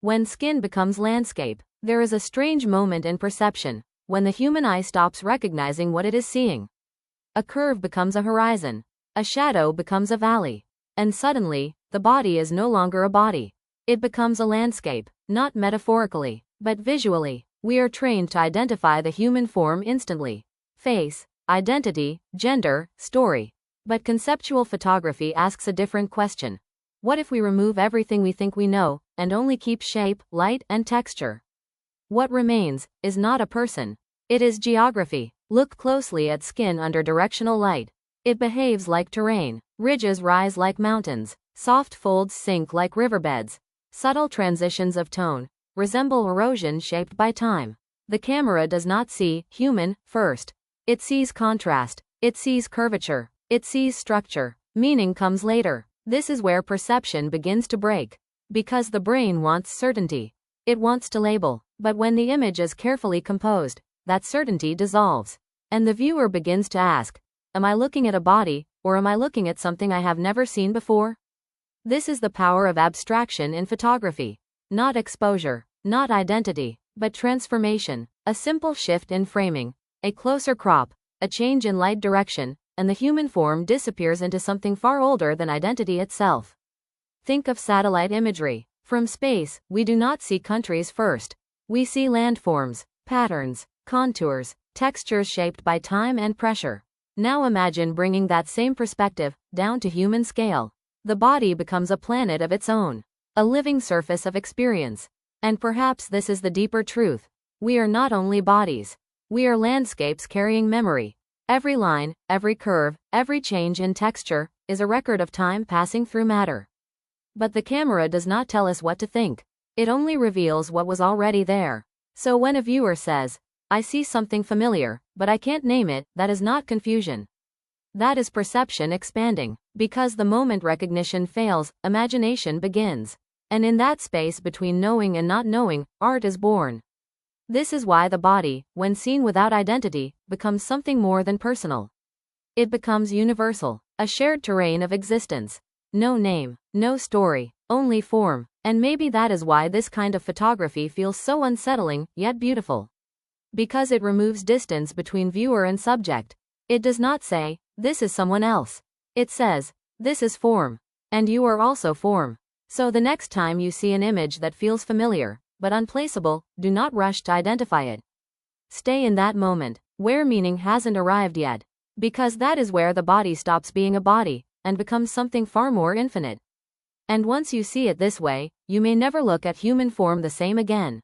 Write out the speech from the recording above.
When skin becomes landscape, there is a strange moment in perception, when the human eye stops recognizing what it is seeing. A curve becomes a horizon, a shadow becomes a valley, and suddenly, the body is no longer a body. It becomes a landscape, not metaphorically, but visually. We are trained to identify the human form instantly. Face, identity, gender, story. But conceptual photography asks a different question. What if we remove everything we think we know, and only keep shape, light, and texture? What remains is not a person. It is geography. Look closely at skin under directional light. It behaves like terrain. Ridges rise like mountains. Soft folds sink like riverbeds. Subtle transitions of tone resemble erosion shaped by time. The camera does not see human first. It sees contrast. It sees curvature. It sees structure. Meaning comes later. This is where perception begins to break. Because the brain wants certainty. It wants to label. But when the image is carefully composed, that certainty dissolves. And the viewer begins to ask, am I looking at a body, or am I looking at something I have never seen before? This is the power of abstraction in photography. Not exposure, not identity, but transformation. A simple shift in framing, a closer crop, a change in light direction, and the human form disappears into something far older than identity itself. Think of satellite imagery. From space, we do not see countries first. We see landforms, patterns, contours, textures shaped by time and pressure. Now imagine bringing that same perspective down to human scale. The body becomes a planet of its own, a living surface of experience. And perhaps this is the deeper truth. We are not only bodies. We are landscapes carrying memory. Every line, every curve, every change in texture is a record of time passing through matter. But the camera does not tell us what to think. It only reveals what was already there. So when a viewer says, I see something familiar, but I can't name it, that is not confusion. That is perception expanding. Because the moment recognition fails, imagination begins. And in that space between knowing and not knowing, art is born. This is why the body, when seen without identity, becomes something more than personal. It becomes universal, a shared terrain of existence. No name, no story, only form. And maybe that is why this kind of photography feels so unsettling, yet beautiful. Because it removes distance between viewer and subject. It does not say, this is someone else. It says, this is form. And you are also form. So the next time you see an image that feels familiar, but unplaceable, do not rush to identify it. Stay in that moment, where meaning hasn't arrived yet. Because that is where the body stops being a body, and becomes something far more infinite. And once you see it this way, you may never look at human form the same again.